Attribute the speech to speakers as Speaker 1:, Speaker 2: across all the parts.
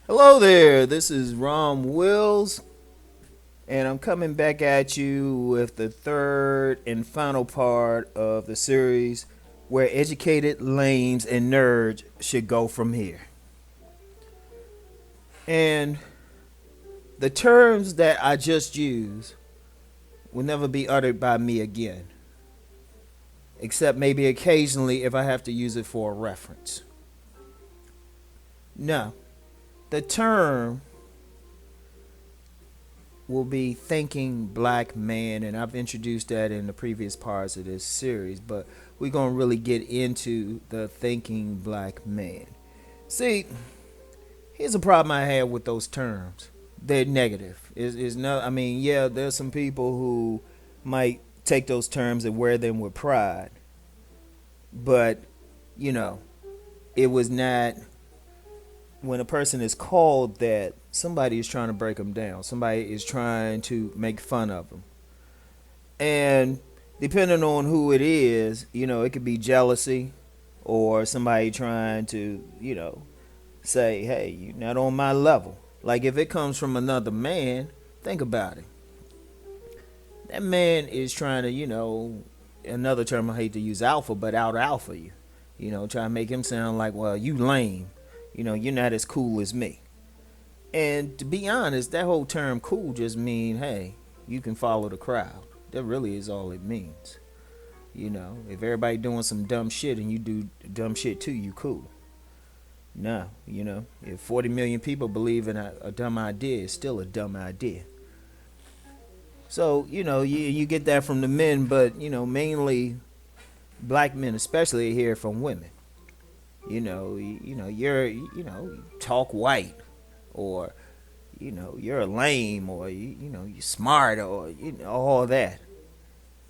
Speaker 1: Hello there, this is Rom Wills, and I'm coming back at you with the third and final part of the series where educated lames and nerds should go from here. And the terms that I just used will never be uttered by me again, except maybe occasionally if I have to use it for a reference. No, the term will be thinking black man, and I've introduced that in the previous parts of this series, but we're going to really get into the thinking black man. See, here's a problem I have with those terms. They're negative. Is no, I mean, yeah, there's some people who might take those terms and wear them with pride, but you know, it was not when a person is called that, somebody is trying to break them down. Somebody is trying to make fun of them. And depending on who it is, it could be jealousy or somebody trying to, say, hey, you're not on my level. Like if it comes from another man, think about it. That man is trying to, another term I hate to use, alpha, but out alpha you. Try to make him sound like, well, you lame. You're not as cool as me. And to be honest, that whole term cool just mean, hey, you can follow the crowd. That really is all it means. If everybody doing some dumb shit and you do dumb shit too, you cool. No, if 40 million people believe in a dumb idea, it's still a dumb idea. So, you get that from the men, but, mainly black men especially hear from women. You talk white, or you're a lame, or you're smart, or all that.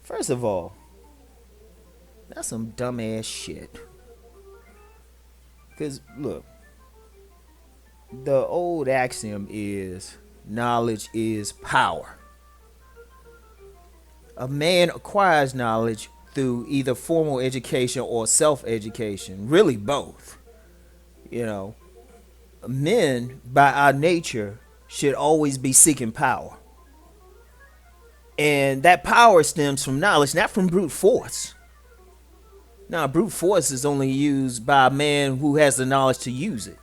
Speaker 1: First of all, that's some dumbass shit. Cause look, the old axiom is knowledge is power. A man acquires knowledge through either formal education or self-education, really both. You know, men by our nature should always be seeking power. And that power stems from knowledge, not from brute force. Now, brute force is only used by a man who has the knowledge to use it.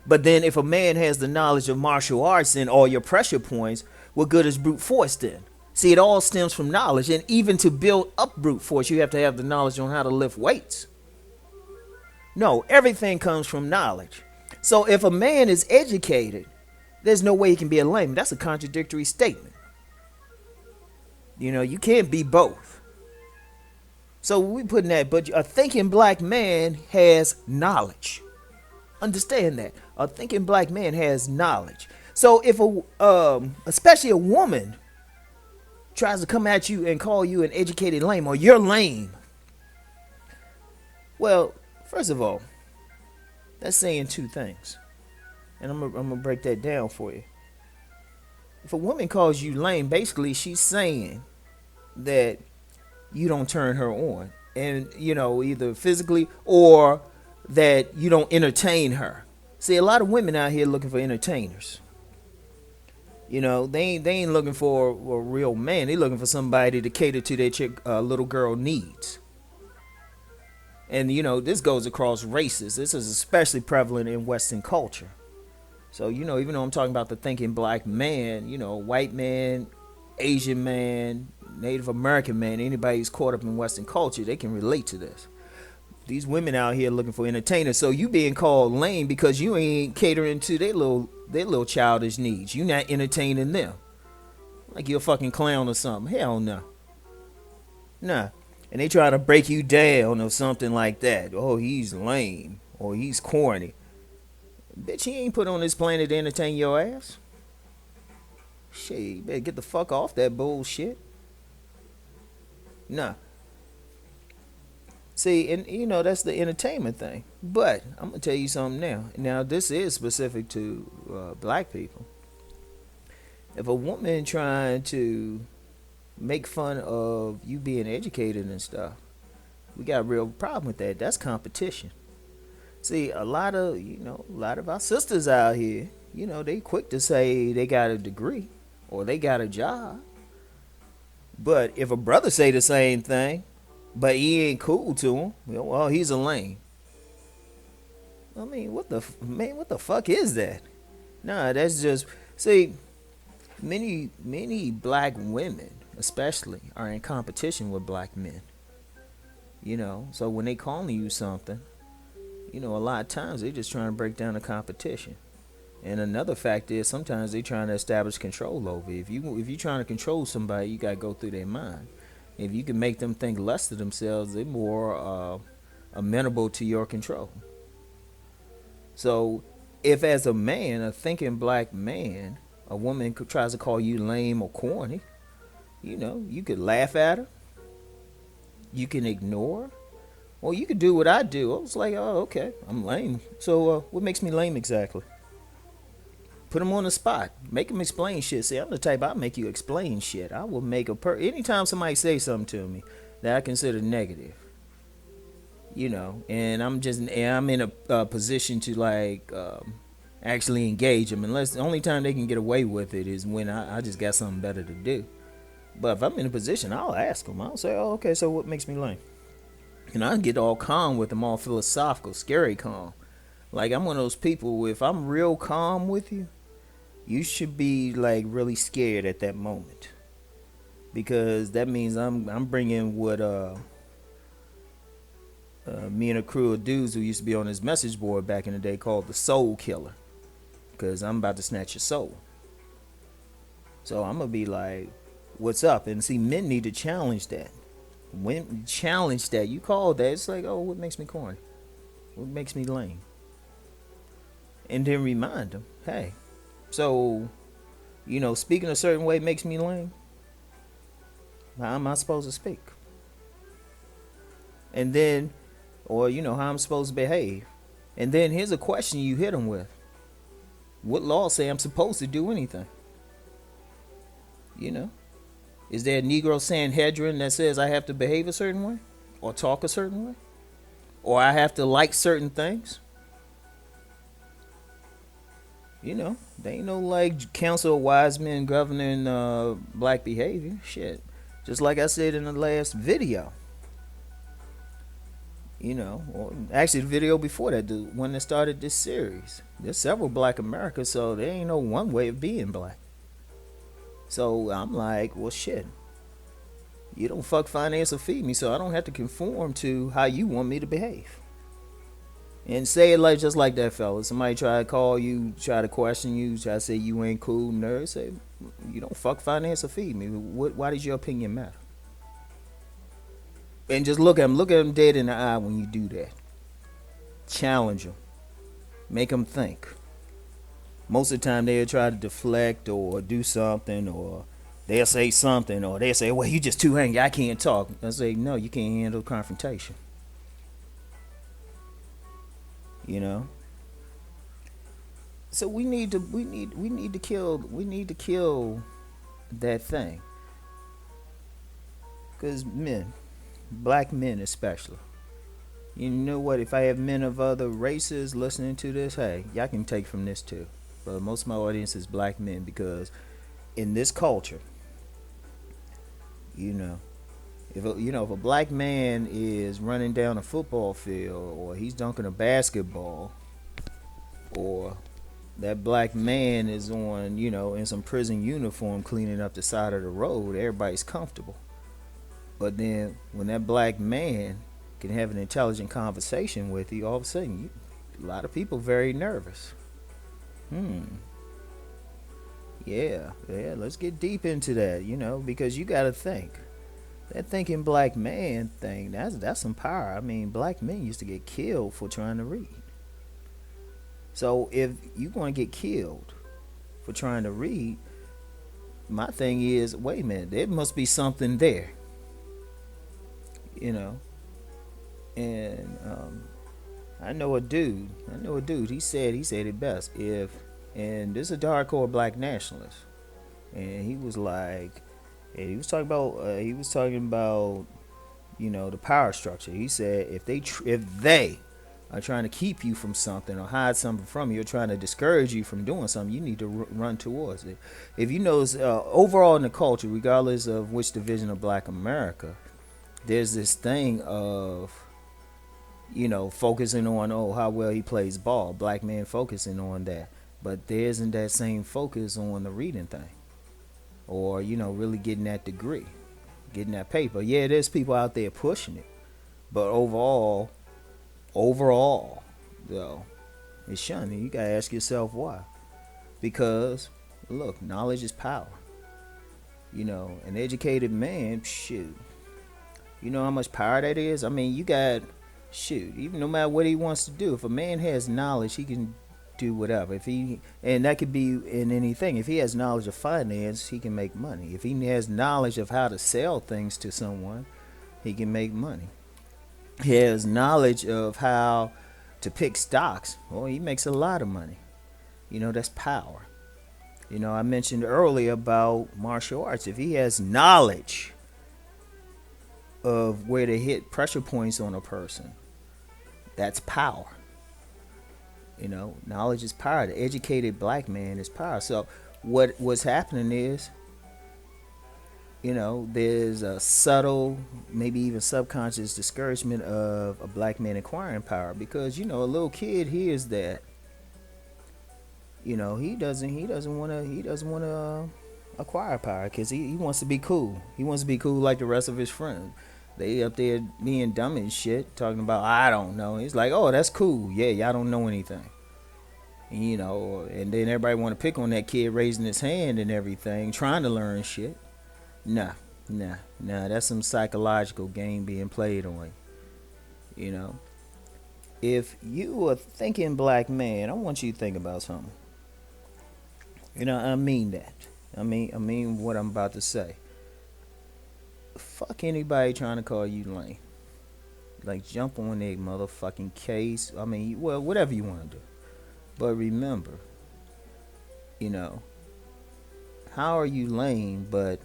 Speaker 1: But then if a man has the knowledge of martial arts and all your pressure points, what good is brute force then? See, it all stems from knowledge. And even to build up brute force, you have to have the knowledge on how to lift weights. No, everything comes from knowledge. So if a man is educated, there's no way he can be a lame. That's a contradictory statement. You can't be both. So we put in that, but a thinking black man has knowledge. Understand that. A thinking black man has knowledge. So if especially a woman tries to come at you and call you an educated lame, or you're lame, well, first of all, that's saying two things. And I'm gonna break that down for you. If a woman calls you lame, basically she's saying that you don't turn her on, and either physically or that you don't entertain her. See, a lot of women out here looking for entertainers. They ain't looking for a real man. They looking for somebody to cater to their little girl needs. And this goes across races. This is especially prevalent in Western culture. So even though I'm talking about the thinking black man, white man, Asian man, Native American man, anybody who's caught up in Western culture, they can relate to this. These women out here looking for entertainers. So you being called lame because you ain't catering to their little childish needs. You not entertaining them. Like you're a fucking clown or something. Hell no. Nah. And they try to break you down or something like that. Oh, he's lame. Or he's corny. Bitch, he ain't put on this planet to entertain your ass. Shit, you better get the fuck off that bullshit. Nah. See, and that's the entertainment thing. But I'm gonna tell you something now. Now this is specific to black people. If a woman trying to make fun of you being educated and stuff, we got a real problem with that. That's competition. See, a lot of our sisters out here, they quick to say they got a degree or they got a job. But if a brother say the same thing, but he ain't cool to him, well, he's a lame. I mean, what the fuck is that? Nah, that's just see, many black women, especially, are in competition with black men. So when they calling you something, a lot of times they just trying to break down the competition. And another fact is sometimes they trying to establish control over you. If you trying to control somebody, you gotta go through their mind. If you can make them think less of themselves, they're more amenable to your control. So, if as a man, a thinking black man, a woman tries to call you lame or corny, you could laugh at her, you can ignore her, or you could do what I do. I was like, oh, okay, I'm lame. So, what makes me lame exactly? Put them on the spot. Make them explain shit. See, I'm the type, I'll make you explain shit. I will make anytime somebody say something to me that I consider negative, and I'm in a position to like actually engage them. Unless the only time they can get away with it is when I just got something better to do. But if I'm in a position, I'll ask them. I'll say, oh, okay, so what makes me lame? And I get all calm with them, all philosophical, scary calm. Like I'm one of those people, if I'm real calm with you, you should be like really scared at that moment. Because that means I'm bringing what me and a crew of dudes who used to be on this message board back in the day called the soul killer. Because I'm about to snatch your soul. So I'm going to be like, what's up? And see, men need to challenge that. When you challenge that, you call that, it's like, oh, what makes me corny? What makes me lame? And then remind them, hey, so, speaking a certain way makes me lame. How am I supposed to speak? And then, or, how I'm supposed to behave. And then here's a question you hit them with. What law say I'm supposed to do anything? Is there a Negro Sanhedrin that says I have to behave a certain way? Or talk a certain way? Or I have to like certain things? They ain't no like Council of Wise Men governing black behavior. Shit. Just like I said in the last video. Or actually the video before that, the one that started this series. There's several black Americas, so there ain't no one way of being black. So I'm like, well, shit. You don't fuck, finance, or feed me, so I don't have to conform to how you want me to behave. And say it like just like that, fella. Somebody try to call you, try to question you, try to say you ain't cool, nerd. Say, you don't fuck, finance, or feed me. Why does your opinion matter? And just look at them dead in the eye when you do that. Challenge them. Make them think. Most of the time they'll try to deflect or do something, or they'll say something, or they'll say, well, you just too angry, I can't talk. I say, no, you can't handle confrontation. So we need to kill that thing. Because men, black men especially, you know what, if I have men of other races listening to this, hey, y'all can take from this too. But most of my audience is black men, because in this culture, if a black man is running down a football field, or he's dunking a basketball, or that black man is on, in some prison uniform cleaning up the side of the road, everybody's comfortable. But then when that black man can have an intelligent conversation with you, all of a sudden, a lot of people very nervous. Yeah, let's get deep into that, because you got to think. That thinking black man thing, that's some power. I mean, black men used to get killed for trying to read. So if you're going to get killed for trying to read, my thing is, wait a minute, there must be something there. And I know a dude, he said it best. And this is a hardcore black nationalist. And he was like, and he was talking about, the power structure. He said if they, are trying to keep you from something or hide something from you or trying to discourage you from doing something, you need to run towards it. If you notice, overall in the culture, regardless of which division of Black America, there's this thing of, focusing on, how well he plays ball. Black men focusing on that. But there isn't that same focus on the reading thing or, really getting that degree, getting that paper. Yeah, there's people out there pushing it. But overall, though, it's shunning. You gotta ask yourself why. Because, look, knowledge is power. An educated man, shoot. You know how much power that is? I mean, you got, shoot, even no matter what he wants to do, if a man has knowledge, he can do whatever. And that could be in anything. If he has knowledge of finance, he can make money. If he has knowledge of how to sell things to someone, he can make money. He has knowledge of how to pick stocks. Well, he makes a lot of money. That's power. I mentioned earlier about martial arts. If he has knowledge of where to hit pressure points on a person, that's power. Knowledge is power. The educated Black man is power. So what's happening is, there's a subtle, maybe even subconscious discouragement of a Black man acquiring power because, a little kid hears that, he doesn't want to acquire power because he wants to be cool. He wants to be cool like the rest of his friends. They up there being dumb and shit, talking about, I don't know. He's like, oh, that's cool. Yeah, y'all don't know anything. And then everybody want to pick on that kid raising his hand and everything, trying to learn shit. Nah. That's some psychological game being played on. If you a thinking Black man, I want you to think about something. I mean that. I mean what I'm about to say. Fuck anybody trying to call you lame. Like, jump on their motherfucking case. Whatever you want to do. But remember, how are you lame, but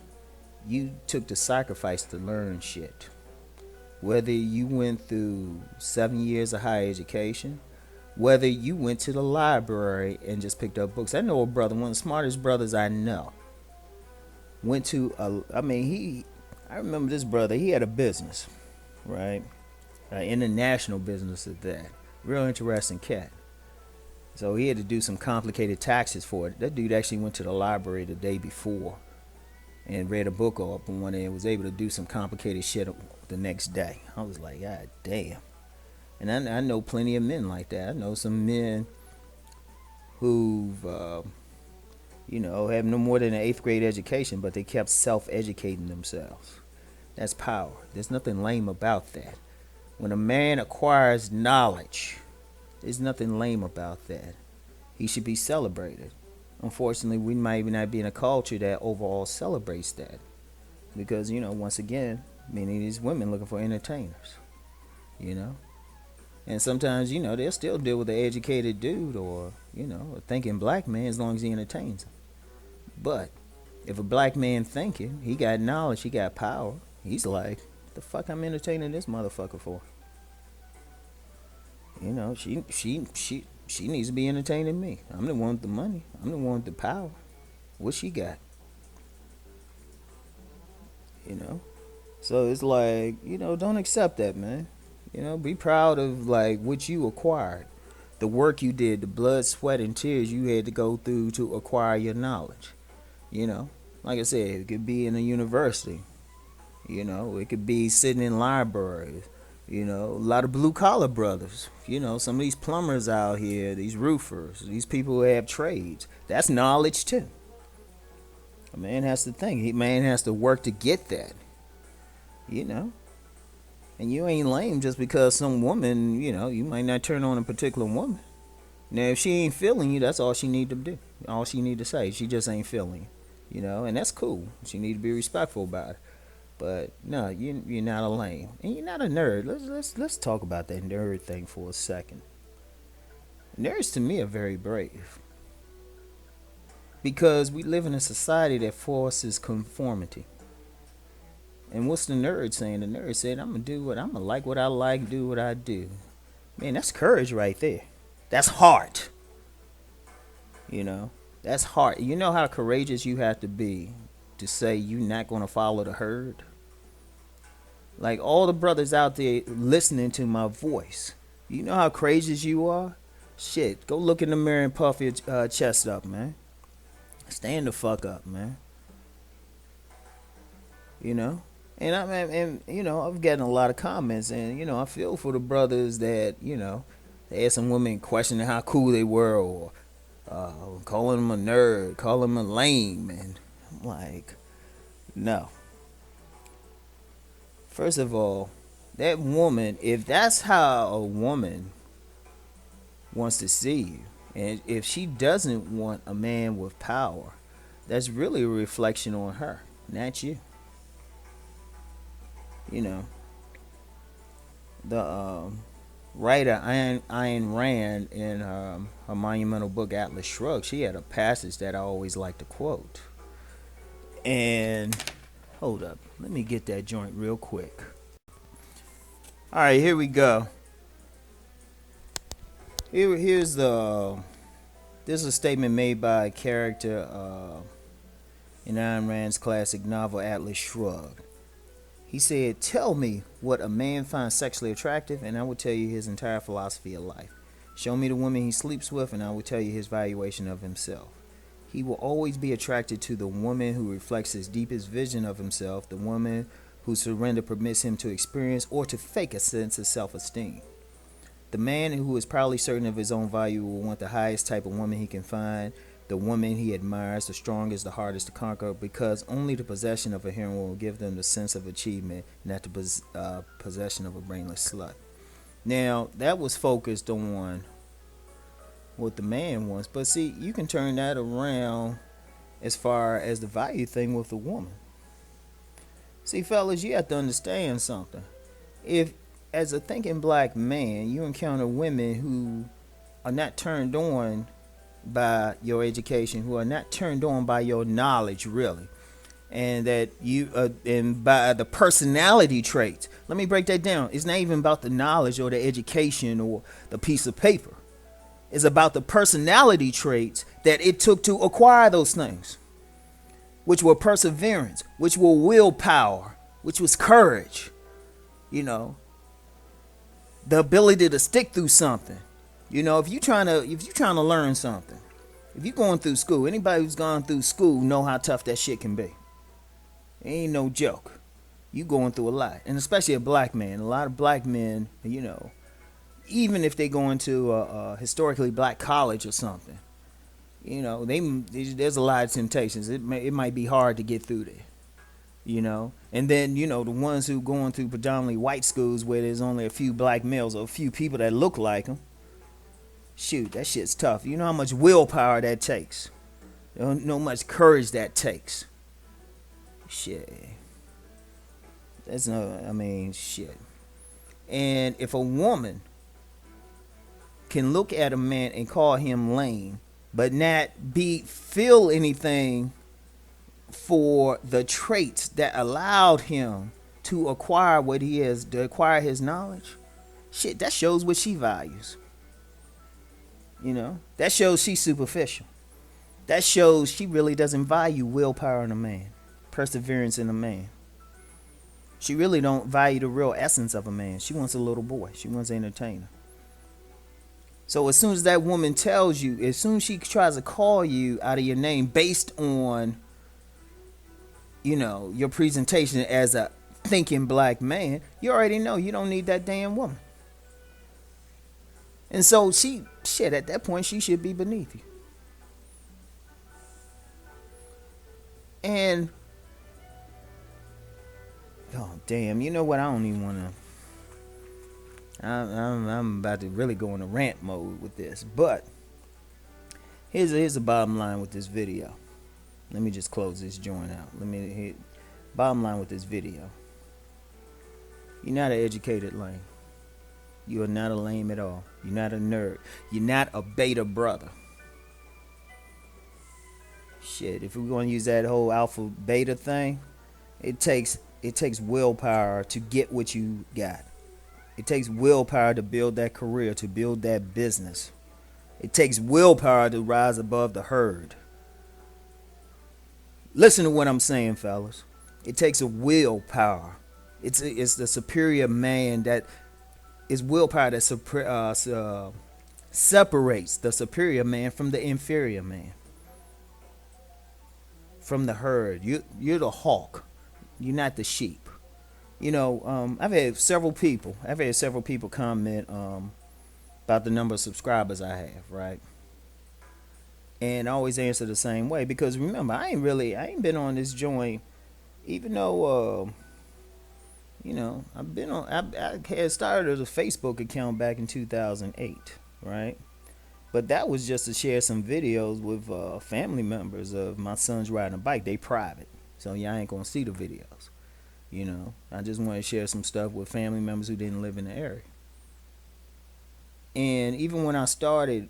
Speaker 1: you took the sacrifice to learn shit? Whether you went through 7 years of higher education, whether you went to the library and just picked up books. I know a brother, one of the smartest brothers I know, went to I remember this brother, he had a business, right? International business at that. Real interesting cat. So he had to do some complicated taxes for it. That dude actually went to the library the day before and read a book up on one and was able to do some complicated shit the next day. I was like, God damn. And I know plenty of men like that. I know some men who've, have no more than an 8th grade education, but they kept self-educating themselves. That's power. There's nothing lame about that. When a man acquires knowledge, there's nothing lame about that. He should be celebrated. Unfortunately, we might not be in a culture that overall celebrates that. Because, once again, many of these women looking for entertainers. And sometimes, they'll still deal with an educated dude or, a thinking Black man as long as he entertains them. But if a Black man thinking, he got knowledge, he got power, he's like, what the fuck I'm entertaining this motherfucker for? She needs to be entertaining me. I'm the one with the money. I'm the one with the power. What she got? So it's like, don't accept that, man. Be proud of like what you acquired. The work you did, the blood, sweat, and tears you had to go through to acquire your knowledge. Like I said, it could be in a university. It could be sitting in libraries. A lot of blue collar brothers. Some of these plumbers out here, these roofers, these people who have trades. That's knowledge too. A man has to think. A man has to work to get that. And you ain't lame just because some woman, you might not turn on a particular woman. Now, if she ain't feeling you, that's all she need to do. All she need to say. She just ain't feeling you. And that's cool. She need to be respectful about it. But no, you're not a lame, and you're not a nerd. Let's talk about that nerd thing for a second. Nerds to me are very brave because we live in a society that forces conformity. And what's the nerd saying? The nerd said, "I'm gonna like what I like, do what I do." Man, that's courage right there. That's heart. You know, that's heart. You know how courageous you have to be to say you're not going to follow the herd? Like all the brothers out there listening to my voice. You know how courageous you are? Shit, go look in the mirror and puff your chest up, man. Stand the fuck up, man. You know? And and you know, I've gotten a lot of comments, and you know, I feel for the brothers that they had some women questioning how cool they were, or calling them a nerd, calling them a lame, and I'm like, no. First of all, that woman, if that's how a woman wants to see you, and if she doesn't want a man with power, that's really a reflection on her, not you. You know, the writer Ayn Rand in her monumental book Atlas Shrugged, she had a passage that I always like to quote. And hold up, let me get that joint real quick. All right, here we go. Here's the this is a statement made by a character in Ayn Rand's classic novel Atlas Shrugged. He said, "Tell me what a man finds sexually attractive, and I will tell you his entire philosophy of life. Show me the woman he sleeps with, and I will tell you his valuation of himself. He will always be attracted to the woman who reflects his deepest vision of himself, the woman whose surrender permits him to experience or to fake a sense of self-esteem. The man who is proudly certain of his own value will want the highest type of woman he can find, the woman he admires, the strongest, the hardest to conquer, because only the possession of a heroine will give them the sense of achievement, not the possession of a brainless slut." Now, that was focused on what the man wants, but see, you can turn that around as far as the value thing with the woman. See, fellas, you have to understand something. If, as a thinking black man, you encounter women who are not turned on by your education, who are not turned on by your knowledge, really, and that you and by the personality traits. Let me break that down. It's not even about the knowledge or the education or the piece of paper. It's about the personality traits that it took to acquire those things, which were perseverance, which were willpower, which was courage, you know, the ability to stick through something. You know, if you're trying to learn something, if you're going through school, anybody who's gone through school know how tough that shit can be. It ain't no joke. You going through a lot, and especially a black man. A lot of black men, you know, even if they go into a historically black college or something, you know, there's a lot of temptations. It might be hard to get through there, you know. And then, you know, the ones who going through predominantly white schools where there's only a few black males or a few people that look like them. Shoot, that shit's tough. You know how much willpower that takes. You know how much courage that takes. Shit. Shit. And if a woman can look at a man and call him lame, but not feel anything for the traits that allowed him to acquire what he is, to acquire his knowledge, shit, that shows what she values. You know, that shows she's superficial. That shows she really doesn't value willpower in a man, perseverance in a man. She really don't value the real essence of a man. She wants a little boy. She wants an entertainer. So as soon as that woman tells you, as soon as she tries to call you out of your name based on, you know, your presentation as a thinking black man, you already know you don't need that damn woman. And so at that point, she should be beneath you. And, oh, damn, you know what? I don't even want to. I'm about to really go into rant mode with this. But here's the bottom line with this video. Let me just close this joint out. Bottom line with this video. You're not an educated lame. You are not a lame at all. You're not a nerd. You're not a beta brother. Shit, if we're going to use that whole alpha beta thing, it takes willpower to get what you got. It takes willpower to build that career, to build that business. It takes willpower to rise above the herd. Listen to what I'm saying, fellas. It takes a willpower. It's the superior man that is willpower that separates the superior man from the inferior man, from the herd. You're the hawk. You're not the sheep. I've had several people comment about the number of subscribers I have, right? And I always answer the same way because remember, I ain't been on this joint, even though I've been on. I had started a Facebook account back in 2008, right? But that was just to share some videos with family members of my son's riding a bike. They private, so y'all ain't gonna see the videos. I just want to share some stuff with family members who didn't live in the area. And even when I started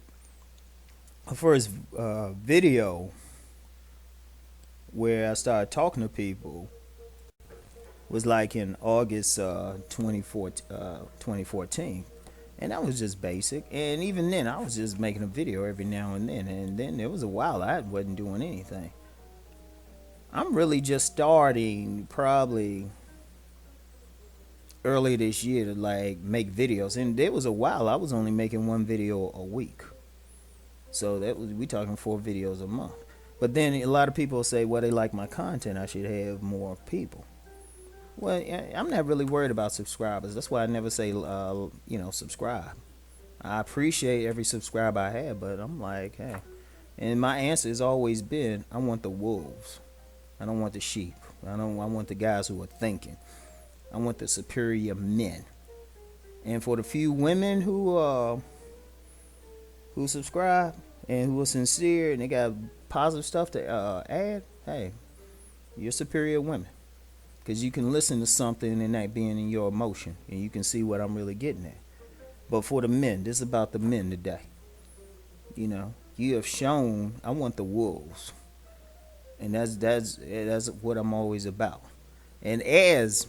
Speaker 1: the first video where I started talking to people was like in August 2014. And that was just basic. And even then, I was just making a video every now and then. And then there was a while I wasn't doing anything. I'm really just starting probably early this year to like make videos. And there was a while I was only making one video a week. So we talking 4 videos a month. But then a lot of people say, well, they like my content, I should have more people. Well, I'm not really worried about subscribers. That's why I never say, subscribe. I appreciate every subscriber I have, but I'm like, hey. And my answer has always been, I want the wolves. I don't want the sheep. I want the guys who are thinking. I want the superior men. And for the few women who subscribe and who are sincere and they got positive stuff to add, hey, you're superior women. Because you can listen to something and that being in your emotion, and you can see what I'm really getting at. But for the men, this is about the men today. You have shown I want the wolves, and that's what I'm always about. And as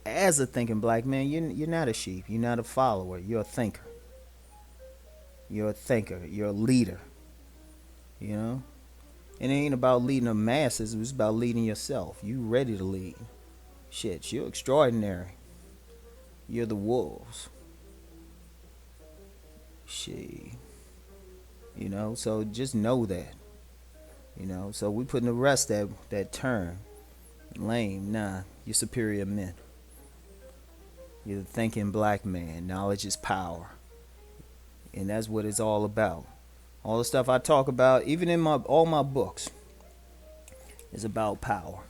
Speaker 1: a thinking black man, you're not a sheep, you're not a follower, you're a thinker. You're a thinker, you're a leader. It ain't about leading the masses. It's about leading yourself. You ready to lead. Shit, you're extraordinary. You're the wolves. Shit. So just know that. So we putting the rest that term. Lame, nah. You're superior men. You're the thinking black man. Knowledge is power. And that's what it's all about. All the stuff I talk about, even in all my books, is about power.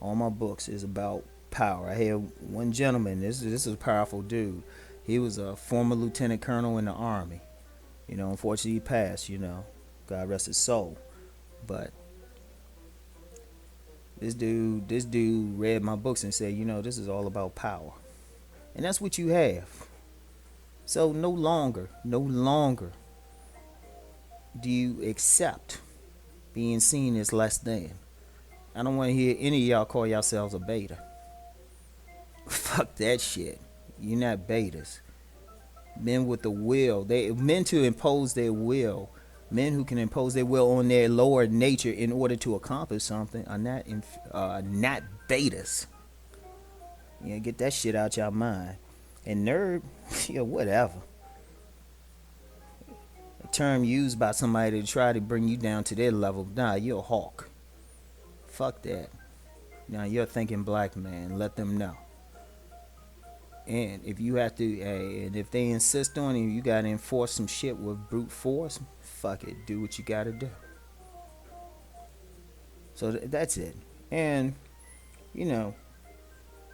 Speaker 1: All my books is about power. I had one gentleman, this is a powerful dude. He was a former lieutenant colonel in the Army. Unfortunately he passed, God rest his soul. But this dude read my books and said, this is all about power. And that's what you have. So no longer do you accept being seen as less than. I don't want to hear any of y'all call yourselves a beta. Fuck that shit. You're not betas. Men with the will, men to impose their will, men who can impose their will on their lower nature in order to accomplish something are not betas. Get that shit out your mind. And nerd, whatever. Term used by somebody to try to bring you down to their level. Nah, you're a hawk. Fuck that. Now you're thinking black man. Let them know. And if you have to, and if they insist on it, you gotta enforce some shit with brute force. Fuck it. Do what you gotta do. So that's it. And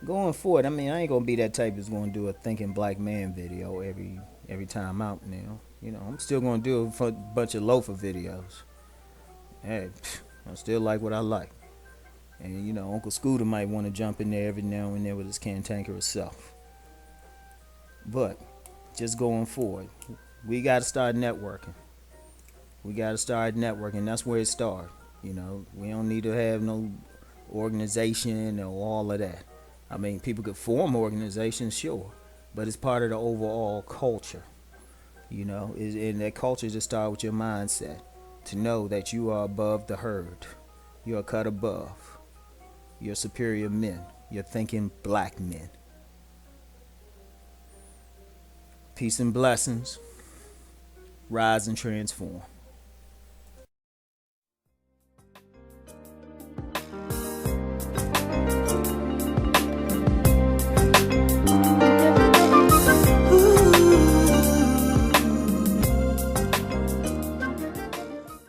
Speaker 1: going forward, I ain't gonna be that type that's gonna do a thinking black man video every time out now. I'm still gonna do a bunch of loafer videos. Hey, I still like what I like. And Uncle Scooter might want to jump in there every now and then with his cantankerous self. But just going forward, we gotta start networking. That's where it starts. We don't need to have no organization or all of that. I mean, people could form organizations, sure, but it's part of the overall culture. And that culture just starts with your mindset to know that you are above the herd. You're a cut above. You're superior men. You're thinking black men. Peace and blessings. Rise and transform.